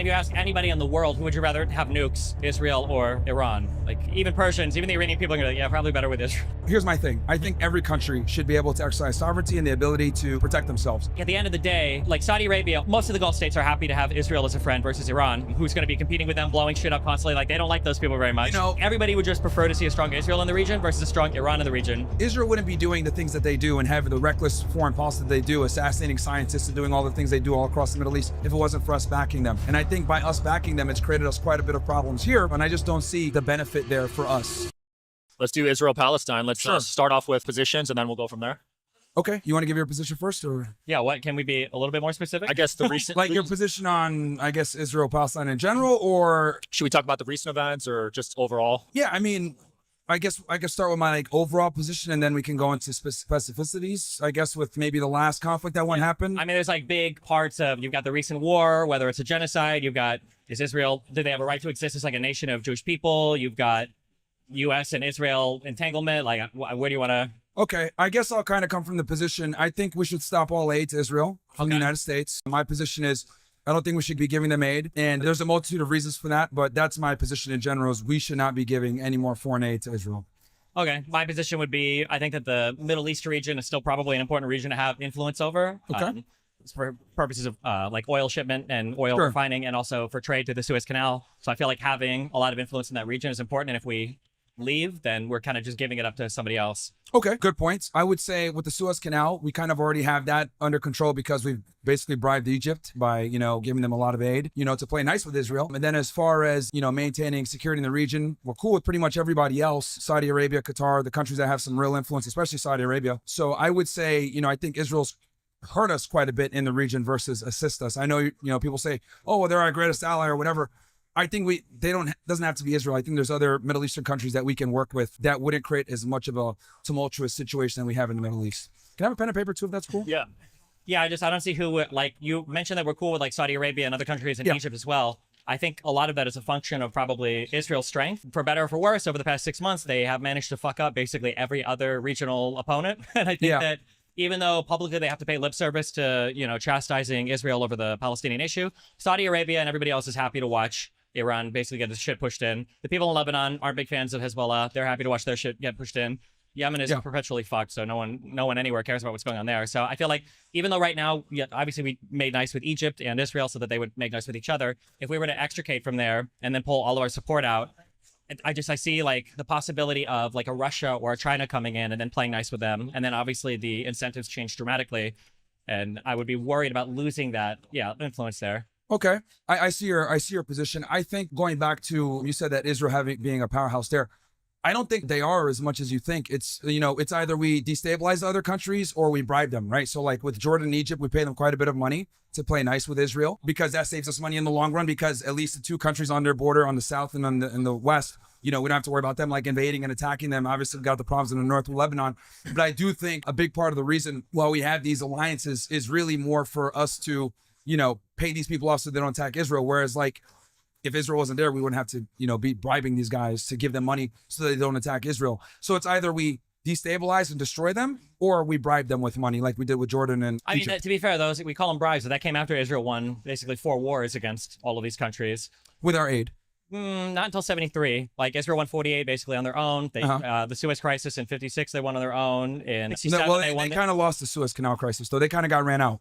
If you ask anybody in the world, who would you rather have nukes, Israel or Iran? Like even Persians, even the Iranian people are gonna be like, yeah, probably better with Israel. Here's my thing. I think every country should be able to exercise sovereignty and the ability to protect themselves. At the end of the day, like Saudi Arabia, most of the Gulf states are happy to have Israel as a friend versus Iran, who's going to be competing with them, blowing shit up constantly. Like they don't like those people very much. You know, everybody would just prefer to see a strong Israel in the region versus a strong Iran in the region. Israel wouldn't be doing the things that they do and have the reckless foreign policy that they do, assassinating scientists and doing all the things they do all across the Middle East, if it wasn't for us backing them. And I think by us backing them, it's created us quite a bit of problems here, and I just don't see the benefit there for us. Let's do Israel-Palestine. Let's Sure. start off with positions, and then we'll go from there. Okay, you want to give your position first, or? Yeah, what can we be a little bit more specific? I guess the recent... Like your position on, I guess, Israel-Palestine in general, or? Should we talk about the recent events or just overall? Yeah, I mean, I guess I could start with my overall position, and then we can go into specificities, I guess, with maybe the last conflict that one happened. I mean, there's like big parts of, you've got the recent war, whether it's a genocide, you've got, is Israel, do they have a right to exist as like a nation of Jewish people? You've got U.S. and Israel entanglement. Like, where do you want to? Okay, I guess I'll kind of come from the position. I think we should stop all aid to Israel from the United States. My position is, I don't think we should be giving them aid. And there's a multitude of reasons for that, but that's my position in general, is we should not be giving any more foreign aid to Israel. Okay, my position would be, I think that the Middle East region is still probably an important region to have influence over. Okay. For purposes of like oil shipment and oil refining, and also for trade to the Suez Canal. So I feel like having a lot of influence in that region is important. And if we leave, then we're kind of just giving it up to somebody else. Okay, good points. I would say with the Suez Canal, we kind of already have that under control because we've basically bribed Egypt by, giving them a lot of aid, to play nice with Israel. And then as far as, maintaining security in the region, we're cool with pretty much everybody else, Saudi Arabia, Qatar, the countries that have some real influence, especially Saudi Arabia. So I would say, I think Israel's hurt us quite a bit in the region versus assist us. I know, people say, oh, well, they're our greatest ally or whatever. I think doesn't have to be Israel. I think there's other Middle Eastern countries that we can work with that wouldn't create as much of a tumultuous situation that we have in the Middle East. Can I have a pen and paper too, if that's cool? Yeah. Yeah, I don't see who would, like, you mentioned that we're cool with like Saudi Arabia and other countries and Egypt as well. I think a lot of that is a function of probably Israel's strength. For better or for worse, over the past 6 months, they have managed to fuck up basically every other regional opponent. And I think that even though publicly they have to pay lip service to, chastising Israel over the Palestinian issue, Saudi Arabia and everybody else is happy to watch Iran basically get the shit pushed in. The people in Lebanon aren't big fans of Hezbollah. They're happy to watch their shit get pushed in. Yemen is perpetually fucked, so no one anywhere cares about what's going on there. So I feel like even though right now, obviously we made nice with Egypt and Israel so that they would make nice with each other, if we were to extricate from there and then pull all of our support out, I see like the possibility of like a Russia or a China coming in and then playing nice with them. And then obviously the incentives change dramatically. And I would be worried about losing that influence there. Okay, I see your position. I think going back to, you said that Israel being a powerhouse there, I don't think they are as much as you think. It's, it's either we destabilize other countries or we bribe them, right? So like with Jordan and Egypt, we pay them quite a bit of money to play nice with Israel because that saves us money in the long run, because at least the two countries on their border on the south and on the west, we don't have to worry about them like invading and attacking them. Obviously, we've got the problems in the north with Lebanon. But I do think a big part of the reason why we have these alliances is really more for us to, pay these people off so they don't attack Israel. Whereas like, if Israel wasn't there, we wouldn't have to, be bribing these guys to give them money so they don't attack Israel. So it's either we destabilize and destroy them, or we bribe them with money like we did with Jordan and Egypt. I mean, to be fair, we call them bribes, but that came after Israel won basically 4 wars against all of these countries. With our aid. Not until 73. Like Israel won 48 basically on their own. They the Suez Crisis in 56 they won on their own. In 67 they kind of lost the Suez Canal crisis, though. They kind of got ran out.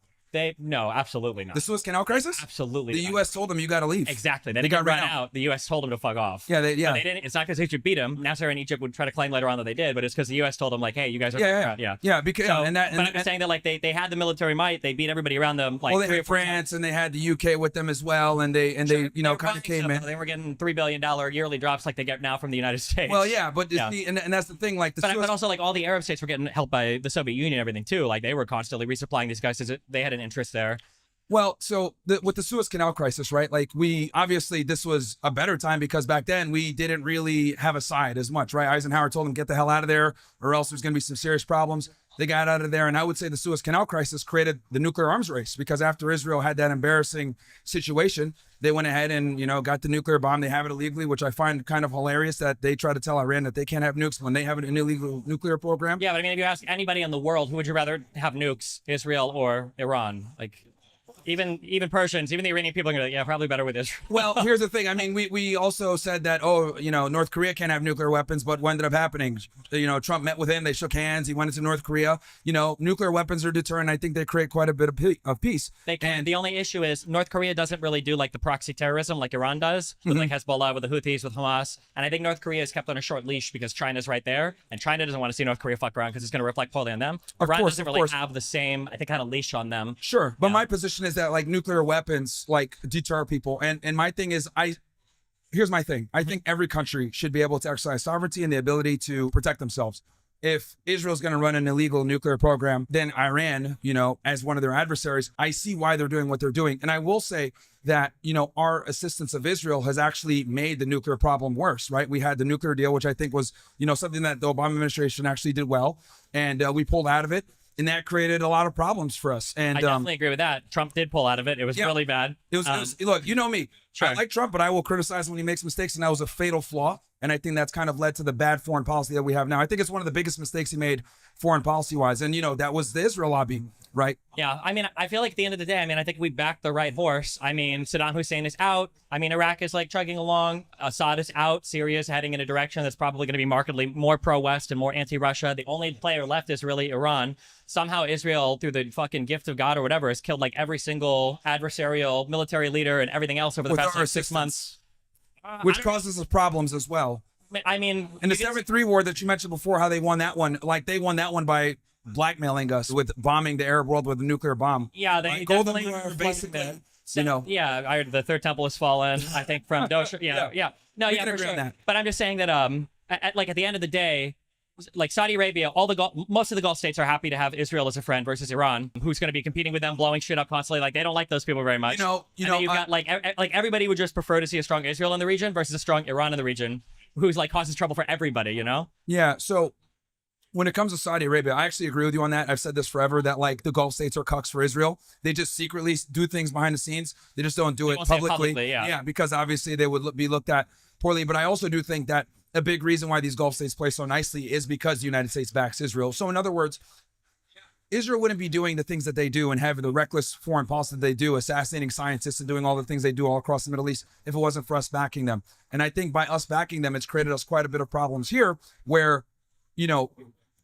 No, absolutely not. The Suez Canal crisis? Absolutely The U.S. told them you got to leave. Exactly. They got run out. The U.S. told them to fuck off. Yeah, they didn't. It's not because Egypt beat them. Nasser and Egypt would try to claim later on that they did, but it's because the U.S. told them like, hey, you guys are Yeah, because but I'm saying that like they had the military might. They beat everybody around them. Like, they had France and they had the U.K. with them as well, and they kind of came in. They were getting $3 billion yearly drops like they get now from the United States. Well, yeah, but and that's the thing. Like, but also like all the Arab states were getting helped by the Soviet Union and everything too. Like they were constantly resupplying these guys because they had an interest there. Well, so with the Suez Canal crisis, right? Like obviously this was a better time because back then we didn't really have a side as much, right? Eisenhower told them get the hell out of there or else there's going to be some serious problems. They got out of there. And I would say the Suez Canal crisis created the nuclear arms race because after Israel had that embarrassing situation, they went ahead and, got the nuclear bomb. They have it illegally, which I find kind of hilarious that they try to tell Iran that they can't have nukes when they have an illegal nuclear program. Yeah, but I mean, if you ask anybody in the world, who would you rather have nukes, Israel or Iran? Like, even Persians, even the Iranian people are gonna be like, yeah, probably better with Israel. Well, here's the thing. I mean, we also said that, North Korea can't have nuclear weapons, but what ended up happening? Trump met with him. They shook hands. He went into North Korea. Nuclear weapons are deterrent. I think they create quite a bit of peace. And the only issue is North Korea doesn't really do like the proxy terrorism like Iran does, with like Hezbollah, with the Houthis, with Hamas. And I think North Korea is kept on a short leash because China's right there, and China doesn't want to see North Korea fuck around because it's going to reflect poorly on them. Iran doesn't really have the same, I think, kind of leash on them. Sure, but my position is that like nuclear weapons like deter people, and my thing is here's my thing. I think every country should be able to exercise sovereignty and the ability to protect themselves. If Israel's going to run an illegal nuclear program, then Iran, as one of their adversaries, I see why they're doing what they're doing. And I will say that, our assistance of Israel has actually made the nuclear problem worse, right? We had the nuclear deal, which I think was, something that the Obama administration actually did well. And we pulled out of it. And that created a lot of problems for us. And I definitely agree with that. Trump did pull out of it. It was really bad. It was look, you know me. Sure. I like Trump, but I will criticize when he makes mistakes, and that was a fatal flaw. And I think that's kind of led to the bad foreign policy that we have now. I think it's one of the biggest mistakes he made foreign policy-wise. And, that was the Israel lobby, right? Yeah, I mean, I feel like at the end of the day, I think we backed the right horse. I mean, Saddam Hussein is out. I mean, Iraq is like chugging along. Assad is out. Syria is heading in a direction that's probably going to be markedly more pro-West and more anti-Russia. The only player left is really Iran. Somehow Israel, through the fucking gift of God or whatever, has killed like every single adversarial military leader and everything else over the past 6 months. Which causes us problems as well. I mean, in the 7-3 war that you mentioned before, how they won that one, like they won that one by blackmailing us with bombing the Arab world with a nuclear bomb. Yeah, they definitely were basically. Yeah, I heard the third temple has fallen. I think from Dosha. Yeah. No, we yeah, can for agree on sure. that. But I'm just saying that at the end of the day, like Saudi Arabia, most of the Gulf states are happy to have Israel as a friend versus Iran, who's going to be competing with them, blowing shit up constantly. Like they don't like those people very much. You've got like everybody would just prefer to see a strong Israel in the region versus a strong Iran in the region, who's like causes trouble for everybody. Yeah. So when it comes to Saudi Arabia, I actually agree with you on that. I've said this forever that like the Gulf states are cucks for Israel. They just secretly do things behind the scenes. They just don't do it publicly. Yeah, because obviously they would be looked at poorly. But I also do think that a big reason why these Gulf states play so nicely is because the United States backs Israel. So in other words, Israel wouldn't be doing the things that they do and having the reckless foreign policy that they do, assassinating scientists and doing all the things they do all across the Middle East, if it wasn't for us backing them. And I think by us backing them, it's created us quite a bit of problems here where,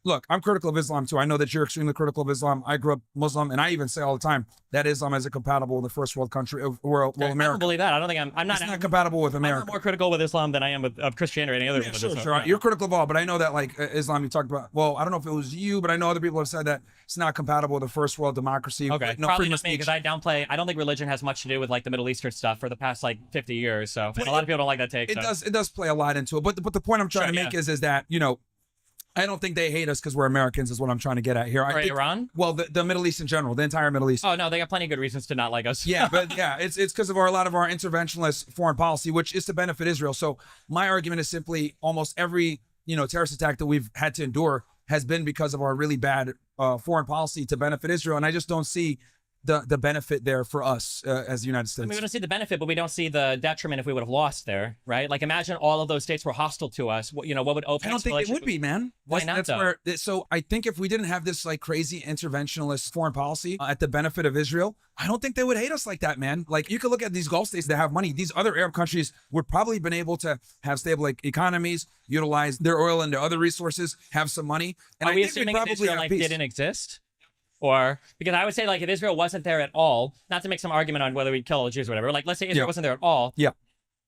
look, I'm critical of Islam too. I know that you're extremely critical of Islam. I grew up Muslim, and I even say all the time that Islam isn't compatible with the first world country, America. I don't believe that. I don't think I'm not. It's not compatible with America. I'm more critical with Islam than I am of Christianity or any other religion. Sure. Yeah. You're critical of all, but I know that like Islam, you talked about. Well, I don't know if it was you, but I know other people have said that it's not compatible with the first world democracy. Okay, no probably freedom not me because I don't think religion has much to do with like the Middle Eastern stuff for the past like 50 years. So a lot of people don't like that take. It does play a lot into it. But the point I'm trying to make is that I don't think they hate us because we're Americans is what I'm trying to get at here. I think, Iran? Well, the Middle East in general, the entire Middle East. Oh, no, they got plenty of good reasons to not like us. Yeah, but it's because of a lot of our interventionist foreign policy, which is to benefit Israel. So my argument is simply almost every, terrorist attack that we've had to endure has been because of our really bad foreign policy to benefit Israel. And I just don't see the benefit there for us as the United States. We don't see the benefit, but we don't see the detriment if we would have lost there, right? Like imagine all of those states were hostile to us. What would OPEC? I don't think they would be, man. Why not? So I think if we didn't have this like crazy interventionist foreign policy at the benefit of Israel, I don't think they would hate us like that, man. Like you could look at these Gulf states that have money. These other Arab countries would probably been able to have stable economies, utilize their oil and their other resources, have some money. And Are we assuming that Israel didn't exist? Or because I would say like if Israel wasn't there at all, not to make some argument on whether we'd kill all the Jews or whatever, like let's say Israel wasn't there at all. Yeah.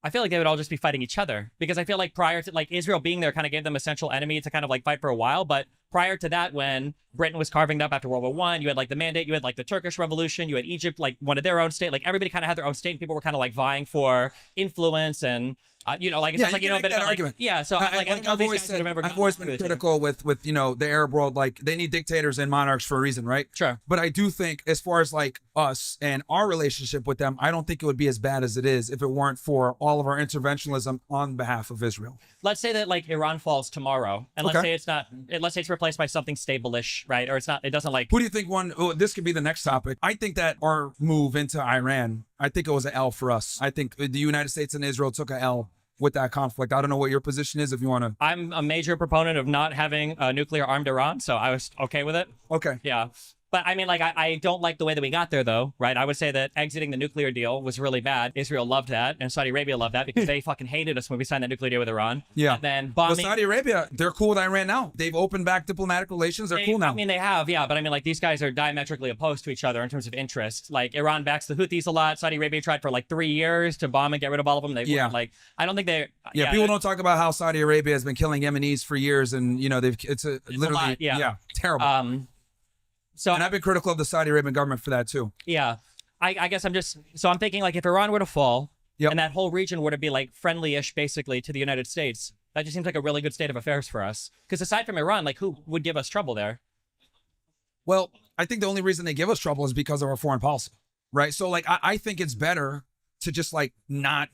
I feel like they would all just be fighting each other because I feel like prior to like Israel being there kind of gave them a central enemy to kind of like fight for a while. But prior to that, when Britain was carving up after World War I, you had like the Mandate, you had like the Turkish Revolution, you had Egypt, like one of their own state, like everybody kind of had their own state and people were kind of like vying for influence and like it's like but argument. So I've always been critical with the Arab world, like they need dictators and monarchs for a reason, right? Sure. But I do think as far as like us and our relationship with them, I don't think it would be as bad as it is if it weren't for all of our interventionism on behalf of Israel. Let's say that like Iran falls tomorrow, and let's say it's replaced by something stable-ish, right? Or it doesn't like. Who do you think won? Oh, this could be the next topic. I think that our move into Iran, I think it was an L for us. I think the United States and Israel took an L with that conflict. I don't know what your position is if you want to. I'm a major proponent of not having a nuclear armed Iran, so I was okay with it. Okay. Yeah. But I mean, like, I don't like the way that we got there, though, right? I would say that exiting the nuclear deal was really bad. Israel loved that, and Saudi Arabia loved that because they fucking hated us when we signed that nuclear deal with Iran. Yeah. And then Well, bombing. Saudi Arabia, they're cool with Iran now. They've opened back diplomatic relations. They're cool now. I mean, they have, yeah, but I mean, like, these guys are diametrically opposed to each other in terms of interest. Like, Iran backs the Houthis a lot. Saudi Arabia tried for like 3 years to bomb and get rid of all of them. They Yeah. weren't, like, I don't think they. Yeah, people don't talk about how Saudi Arabia has been killing Yemenis for years, and it's literally lot, yeah. terrible. So and I've been critical of the Saudi Arabian government for that too. yeah, I guess I'm thinking, like, if Iran were to fall Yep. and that whole region were to be like friendly-ish basically to the United States, that just seems like a really good state of affairs for us. Because aside from Iran, like, who would give us trouble there? Well, I think the only reason they give us trouble is because of our foreign policy, right? So like, I think it's better to just like not,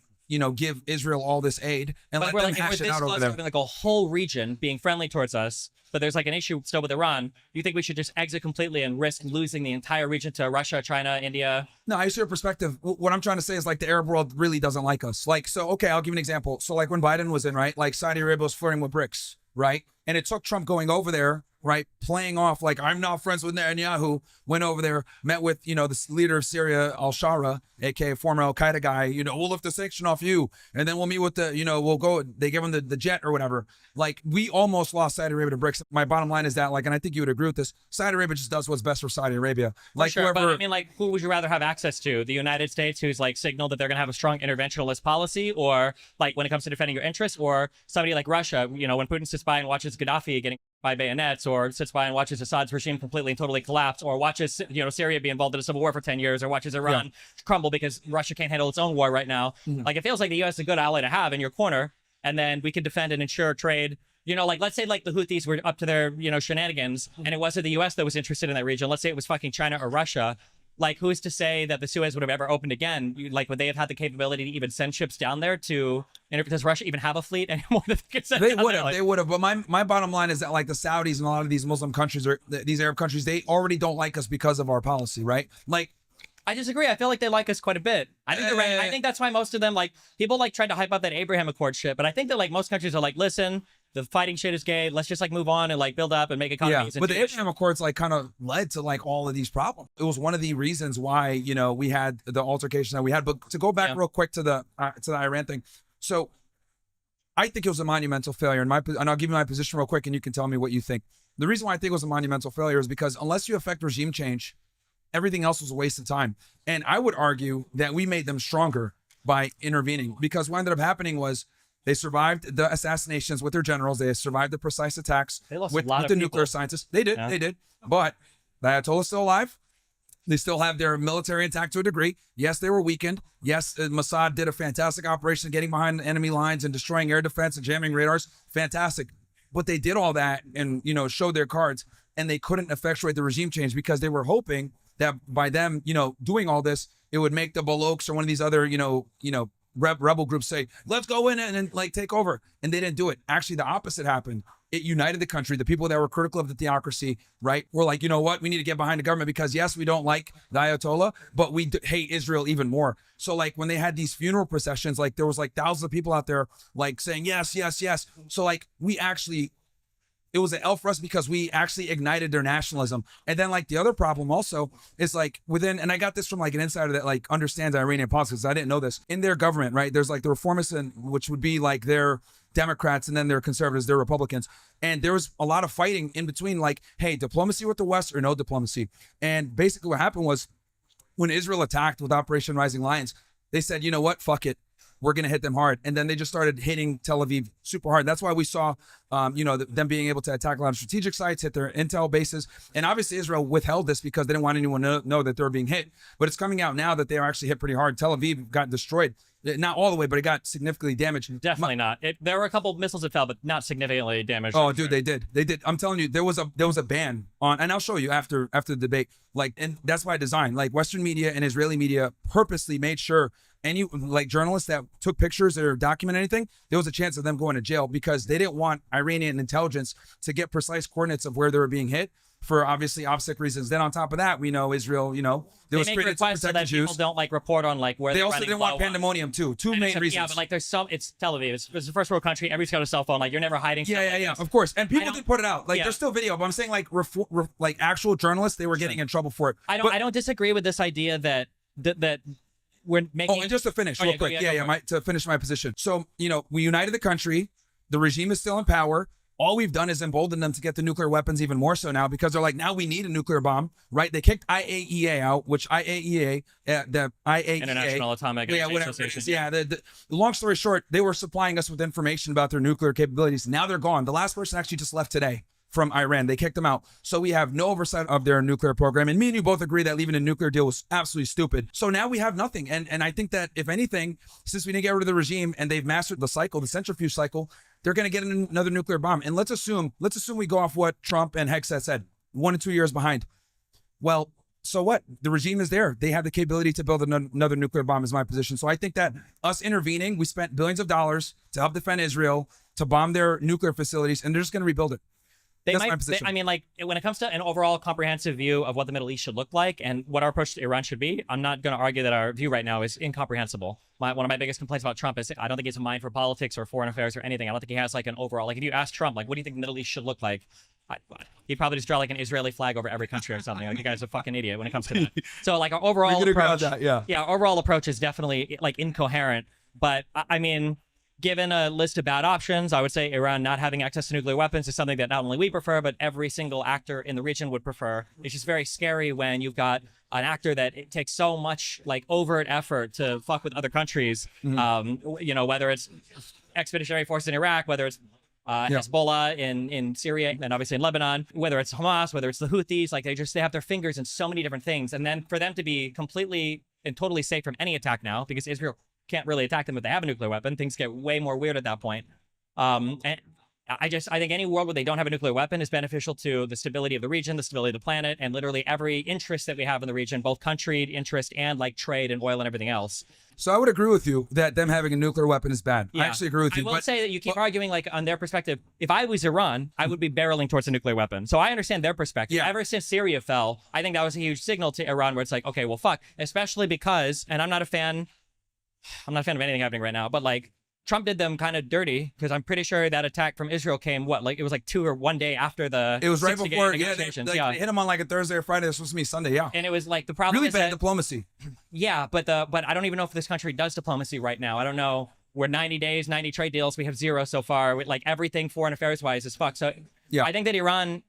give Israel all this aid and But let we're them like, if we're hash it this out over close to there. having like a whole region being friendly towards us, but there's like an issue still with Iran. You think we should just exit completely and risk losing the entire region to Russia, China, India? No, I see your perspective. What I'm trying to say is like the Arab world really doesn't like us. Like, so, okay, I'll give you an example. So like when Biden was in, right, like Saudi Arabia was flirting with BRICS, right? And it took Trump going over there, right, playing off like, I'm not friends with Netanyahu, went over there, met with, the leader of Syria, al-Shara, aka former al-Qaeda guy, we'll lift the sanction off you, and then we'll meet with the, we'll go, they give him the jet or whatever. Like, we almost lost Saudi Arabia to BRICS. My bottom line is that, like, and I think you would agree with this, Saudi Arabia just does what's best for Saudi Arabia. Like, sure, whoever, but I mean, like, who would you rather have access to? The United States, who's like signaled that they're going to have a strong interventionalist policy, or like when it comes to defending your interests, or somebody like Russia, when Putin sits by and watches Gaddafi getting by bayonets, or sits by and watches Assad's regime completely and totally collapse, or watches, Syria be involved in a civil war for 10 years, or watches Iran crumble because Russia can't handle its own war right now. Like, it feels like the U.S. is a good ally to have in your corner, and then we could defend and ensure trade. Like, let's say like the Houthis were up to their, shenanigans, and it wasn't the U.S. that was interested in that region. Let's say it was fucking China or Russia. Like, who's to say that the Suez would have ever opened again? Like, would they have had the capability to even send ships down there to? And does Russia even have a fleet anymore? They would have. They would have. But my bottom line is that, like, the Saudis and a lot of these Muslim countries or these Arab countries, they already don't like us because of our policy, right? Like, I disagree. I feel like they like us quite a bit. I think they're right. I think that's why most of them, like, people like tried to hype up that Abraham Accord shit, but I think that like most countries are like, listen, the fighting shit is gay. Let's just like move on and like build up and make economies. Yeah, but the Abraham Accords like kind of led to like all of these problems. It was one of the reasons why we had the altercation that we had. But to go back real quick to the Iran thing, so I think it was a monumental failure. And I'll give you my position real quick, and you can tell me what you think. The reason why I think it was a monumental failure is because unless you affect regime change, everything else was a waste of time. And I would argue that we made them stronger by intervening, because what ended up happening was they survived the assassinations with their generals. They survived the precise attacks with the nuclear scientists. They did. Yeah. They did. But the Ayatollah's still alive. They still have their military intact to a degree. Yes, they were weakened. Yes, Mossad did a fantastic operation getting behind enemy lines and destroying air defense and jamming radars. Fantastic. But they did all that and, showed their cards, and they couldn't effectuate the regime change because they were hoping that by them, doing all this, it would make the Baloks or one of these other, rebel groups say, let's go in and like take over. And they didn't do it. Actually, the opposite happened. It united the country. The people that were critical of the theocracy, right, were like, you know what? We need to get behind the government because, yes, we don't like the Ayatollah, but we hate Israel even more. So like when they had these funeral processions, like there was like thousands of people out there like saying, yes, yes, yes. So like it was an L for us because we actually ignited their nationalism. And then like the other problem also is like and I got this from like an insider that like understands Iranian politics, I didn't know this. In their government, right, there's like the reformists, which would be like their Democrats, and then their conservatives, they're Republicans. And there was a lot of fighting in between, like, hey, diplomacy with the West or no diplomacy. And basically what happened was when Israel attacked with Operation Rising Lions, they said, you know what, fuck it. We're going to hit them hard. And then they just started hitting Tel Aviv super hard. That's why we saw, them being able to attack a lot of strategic sites, hit their intel bases. And obviously Israel withheld this because they didn't want anyone to know that they were being hit. But it's coming out now that they were actually hit pretty hard. Tel Aviv got destroyed. Not all the way, but it got significantly damaged. Definitely not. There were a couple of missiles that fell, but not significantly damaged. Oh, dude, they did. I'm telling you, there was a ban on, and I'll show you after the debate. Like, and that's by design. Like Western media and Israeli media purposely made sure any like journalists that took pictures or document anything, there was a chance of them going to jail because they didn't want Iranian intelligence to get precise coordinates of where they were being hit for obviously OPSEC reasons. Then on top of that, we know Israel, there was They make created to requests so protect that the people Jews. don't like report on like where They they're also running didn't want low on. pandemonium too. Two And main except- reasons. Yeah, but like it's Tel Aviv. It's a first world country. Everybody's got a cell phone. Like you're never hiding. stuff like this. Of course. And people don't- did put it out. Like yeah. there's still video, but I'm saying like like actual journalists, they were getting in trouble for it. I don't disagree with this idea that we're making. Oh, and just to finish, Oh, real yeah, go- quick. yeah, go for it. To finish my position. So, we united the country. The regime is still in power. All we've done is embolden them to get the nuclear weapons even more so now because they're like, now we need a nuclear bomb, right? They kicked IAEA out, which the IAEA. International Atomic Yeah, Energy whatever it Association. is. Yeah, the long story short, they were supplying us with information about their nuclear capabilities. Now they're gone. The last person actually just left today from Iran. They kicked them out. So we have no oversight of their nuclear program. And me and you both agree that leaving a nuclear deal was absolutely stupid. So now we have nothing. And I think that if anything, since we didn't get rid of the regime and they've mastered the cycle, the centrifuge cycle, they're going to get another nuclear bomb. And let's assume we go off what Trump and Hegseth said, 1 to 2 years behind. Well, so what? The regime is there. They have the capability to build another nuclear bomb is my position. So I think that us intervening, we spent billions of dollars to help defend Israel, to bomb their nuclear facilities, and they're just going to rebuild it. That's my position. I mean, like when it comes to an overall comprehensive view of what the Middle East should look like and what our approach to Iran should be, I'm not going to argue that our view right now is incomprehensible. One of my biggest complaints about Trump is I don't think he's a mind for politics or foreign affairs or anything. I don't think he has like an overall, like if you ask Trump, like, what do you think the Middle East should look like? He'd probably just draw like an Israeli flag over every country or something. Like you guys are a fucking idiot when it comes to that. So like our overall approach, our overall approach is definitely like incoherent. But I mean, given a list of bad options, I would say Iran not having access to nuclear weapons is something that not only we prefer, but every single actor in the region would prefer. It's just very scary when you've got an actor that it takes so much like overt effort to fuck with other countries. Whether it's expeditionary force in Iraq, whether it's Hezbollah in Syria, and obviously in Lebanon, whether it's Hamas, whether it's the Houthis, like they have their fingers in so many different things. And then for them to be completely and totally safe from any attack now, because Israel can't really attack them if they have a nuclear weapon. Things get way more weird at that point. And I think any world where they don't have a nuclear weapon is beneficial to the stability of the region, the stability of the planet, and literally every interest that we have in the region, both country interest and like trade and oil and everything else. So I would agree with you that them having a nuclear weapon is bad. Yeah. I actually agree with you. I will say that you keep arguing like on their perspective. If I was Iran, I would be barreling towards a nuclear weapon. So I understand their perspective. Yeah. Ever since Syria fell, I think that was a huge signal to Iran where it's like, okay, well, fuck. Especially because, and I'm not a fan of anything happening right now, but like Trump did them kind of dirty because I'm pretty sure that attack from Israel came it was like 2 or 1 day after the it was right 60-day before they negotiations. they hit him on like a Thursday or Friday. It was supposed to be Sunday. Yeah. And it was like the problem Really is bad that, diplomacy. yeah, but I don't even know if this country does diplomacy right now. I don't know. We're 90 days, 90 trade deals. We have 0 so far. Like everything foreign affairs wise is fucked. So Yeah. I think that Iran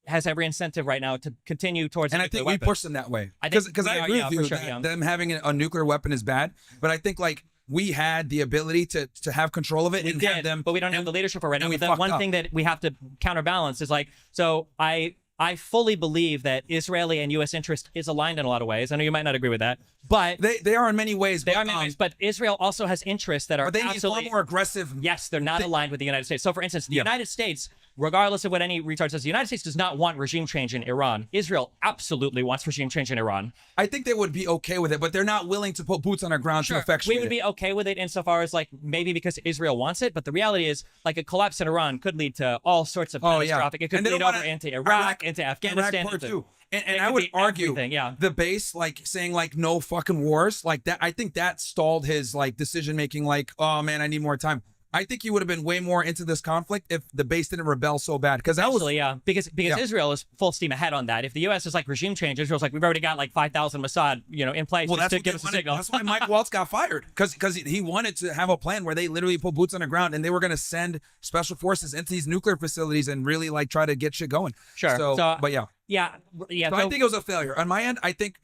has every incentive right now to continue towards. And I think we push them that way. I think Because I we are, agree yeah, with you for sure, that yeah. them having a nuclear weapon is bad. But I think like we had the ability to have control of it and have them. But we don't have the leadership right now. and we But the fucked one up. thing that we have to counterbalance is like, so I fully believe that Israeli and U.S. interest is aligned in a lot of ways. I know you might not agree with that, but They are in many ways. they but, are many ways. But Israel also has interests that are But they need absolutely far more aggressive. Yes, they're not aligned with the United States. So, for instance, the Yeah. United States, regardless of what any retard says, the United States does not want regime change in Iran. Israel absolutely wants regime change in Iran. I think they would be okay with it, but they're not willing to put boots on the ground to effectuate we would it. be okay with it insofar as like maybe because Israel wants it, but the reality is like a collapse in Iran could lead to all sorts of Oh, yeah. catastrophic. It could And they bleed don't over wanna- into Iraq, into Afghanistan, part into, two. And it I could would be argue everything, yeah. the base, like saying like no fucking wars, like that. I think that stalled his like decision making. Like, oh man, I need more time. I think he would have been way more into this conflict if the base didn't rebel so bad. Because that was Actually, yeah, because Yeah. Israel is full steam ahead on that. If the U.S. is like regime change, Israel's like we've already got like 5,000 Mossad, in place well, just that's to what give they us a wanted. signal. That's why Mike Waltz got fired because he wanted to have a plan where they literally put boots on the ground and they were going to send special forces into these nuclear facilities and really like try to get shit going. Sure. So but yeah. yeah. So I think it was a failure. On my end, I think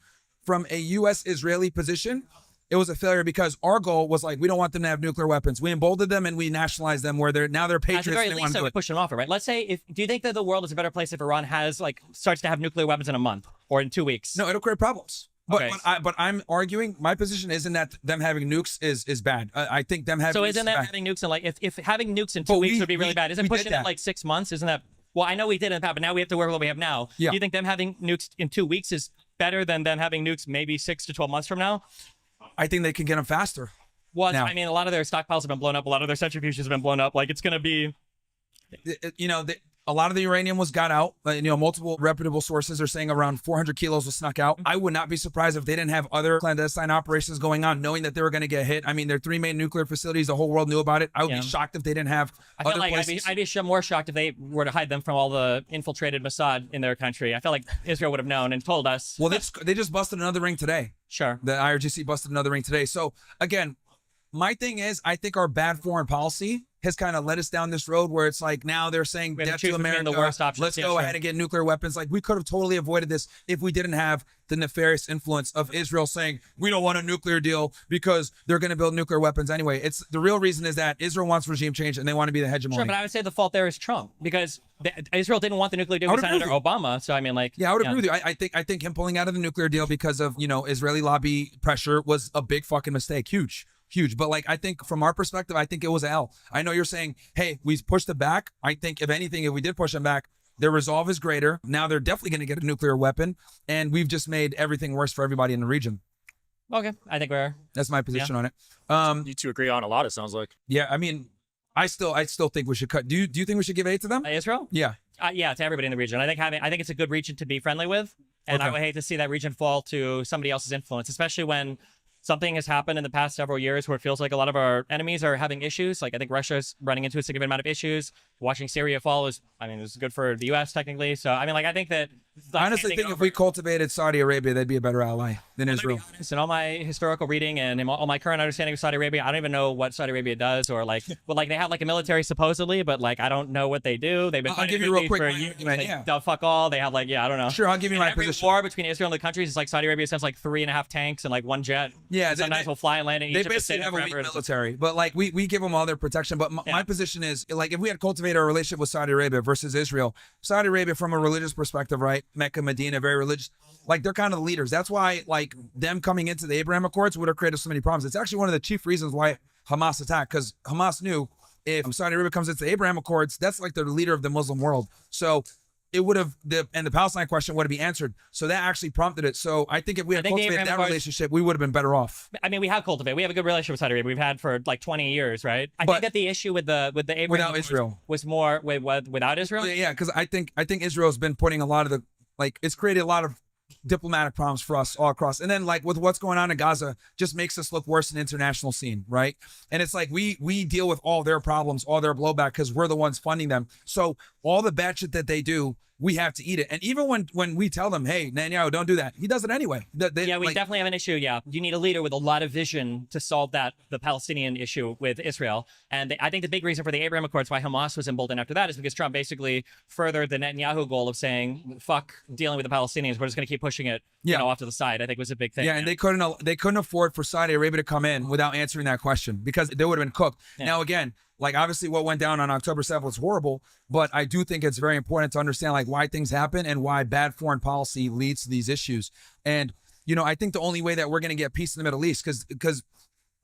from a U.S.-Israeli position, it was a failure because our goal was like, we don't want them to have nuclear weapons. We emboldened them and we nationalized them where they're At patriots. the very And they least, want to I do would it. push them off it, right? Let's say, do you think that the world is a better place if Iran starts to have nuclear weapons in a month or in 2 weeks? No, it'll create problems. But, Okay. but I'm arguing, my position isn't that them having nukes is bad. I think them having So nukes isn't is that bad. having nukes in if having nukes in 2 But weeks we- would be really we- bad? Isn't we did pushing it that. like 6 months? Isn't that? Well, I know we did in the past, but now we have to work with what we have now. Yeah. Do you think them having nukes in 2 weeks is better than them having nukes maybe 6 to 12 months from now? I think they can get them faster. Well, Now- I mean, a lot of their stockpiles have been blown up. A lot of their centrifuges have been blown up. Like it's going to be. A lot of the uranium was got out. Multiple reputable sources are saying around 400 kilos was snuck out. I would not be surprised if they didn't have other clandestine operations going on, knowing that they were going to get hit. I mean, their 3 main nuclear facilities, the whole world knew about it. I would be shocked if they didn't have I feel other like places. I'd be more shocked if they were to hide them from all the infiltrated Mossad in their country. I feel like Israel would have known and told us. Well, they just busted another ring today. Sure. The IRGC busted another ring today. So again, my thing is, I think our bad foreign policy has kind of led us down this road where it's like now they're saying We have to death choose to between America. the worst options. Let's Yeah, go sure. ahead and get nuclear weapons. Like we could have totally avoided this if we didn't have the nefarious influence of Israel saying we don't want a nuclear deal because they're going to build nuclear weapons anyway. It's the real reason is that Israel wants regime change and they want to be the hegemony. Sure, but I would say the fault there is Trump because Israel didn't want the nuclear deal I would we signed agree under with Obama. So I mean, like, Yeah, I would agree with you. I think him pulling out of the nuclear deal because of, Israeli lobby pressure was a big fucking mistake. Huge. But like, I think from our perspective, I think it was L. I know you're saying, hey, we pushed it back. I think if anything, if we did push them back, their resolve is greater. Now they're definitely going to get a nuclear weapon. And we've just made everything worse for everybody in the region. Okay, I think we're. That's my position on it. You two agree on a lot, it sounds like. Yeah, I mean, I still think we should cut. Do you think we should give aid to them? Israel? Yeah. Yeah, to everybody in the region. I think it's a good region to be friendly with, and I Okay. would hate to see that region fall to somebody else's influence, especially when something has happened in the past several years where it feels like a lot of our enemies are having issues. Like I think Russia's running into a significant amount of issues. Watching Syria fall is good for the U.S. technically. So I mean, like I think that. I honestly think if we cultivated Saudi Arabia, they'd be a better ally than Israel. In all my historical reading and in all my current understanding of Saudi Arabia, I don't even know what Saudi Arabia does or like, well, like they have like a military supposedly, but like I don't know what they do. They've been I'll fighting give you real Houthis quick for my years. argument, They yeah. don't fuck all. They have like, I don't know. Sure, I'll give you And my every position. war between Israel and the countries is like Saudi Arabia sends like 3.5 tanks and like 1 jet. Yeah, And sometimes we'll fly and land in They Egypt. and stay basically there have a weak forever. military, but like we give them all their protection. But my position is like if we had cultivated a relationship with Saudi Arabia versus Israel, Saudi Arabia from a religious perspective, right? Mecca, Medina, very religious. Like they're kind of the leaders. That's why like them coming into the Abraham Accords would have created so many problems. It's actually one of the chief reasons why Hamas attacked, because Hamas knew if Saudi Arabia comes into the Abraham Accords, that's like the leader of the Muslim world. So it would have the Palestine question would have been answered. So that actually prompted it. So I think if we had think the cultivated Abraham that Accords- relationship, we would have been better off. I mean, we have cultivated. We have a good relationship with Saudi Arabia. We've had for like 20 years, right? I But- think that the issue with the Abraham Without Accords Israel. was more without Israel. Yeah, because I think Israel's been putting a lot of the it's created a lot of diplomatic problems for us all across. And then like with what's going on in Gaza just makes us look worse in the international scene, right? And it's like we deal with all their problems, all their blowback because we're the ones funding them. So all the bad shit that they do, we have to eat it. And even when we tell them, hey, Netanyahu, don't do that, he does it anyway. We definitely have an issue. Yeah, you need a leader with a lot of vision to solve the Palestinian issue with Israel. And I think the big reason for the Abraham Accords, why Hamas was emboldened after that, is because Trump basically furthered the Netanyahu goal of saying, "Fuck dealing with the Palestinians. We're just going to keep pushing it, off to the side." I think was a big thing. Yeah, and they couldn't afford for Saudi Arabia to come in without answering that question because they would have been cooked. Yeah. Now again, like obviously what went down on October 7th was horrible, but I do think it's very important to understand like why things happen and why bad foreign policy leads to these issues. And I think the only way that we're going to get peace in the Middle East, because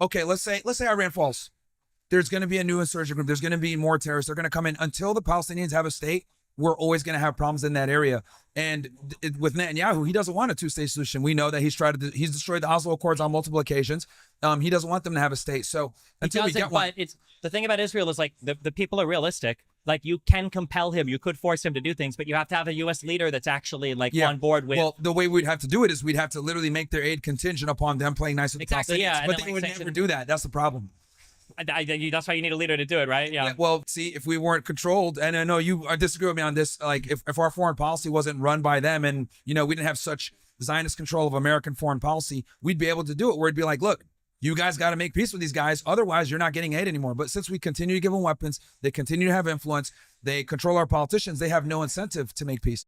okay, let's say Iran falls, there's going to be a new insurgent group, there's going to be more terrorists, they're going to come in. Until the Palestinians have a state, we're always going to have problems in that area. And with Netanyahu, he doesn't want a two-state solution. We know that he's destroyed the Oslo Accords on multiple occasions. He doesn't want them to have a state. So until we get one, but it's the thing about Israel is like the people are realistic. Like you can compel him, you could force him to do things, but you have to have a U.S. leader that's actually on board with. Well, the way we'd have to do it is we'd have to literally make their aid contingent upon them playing nice with Exactly, the Palestinians. yeah, and But then, they like, would never do that. That's the problem. That's why you need a leader to do it, right? Yeah. Well, see, if we weren't controlled, and I know you disagree with me on this, like if our foreign policy wasn't run by them and, we didn't have such Zionist control of American foreign policy, we'd be able to do it where it'd be like, look, you guys got to make peace with these guys. Otherwise, you're not getting aid anymore. But since we continue to give them weapons, they continue to have influence, they control our politicians, they have no incentive to make peace.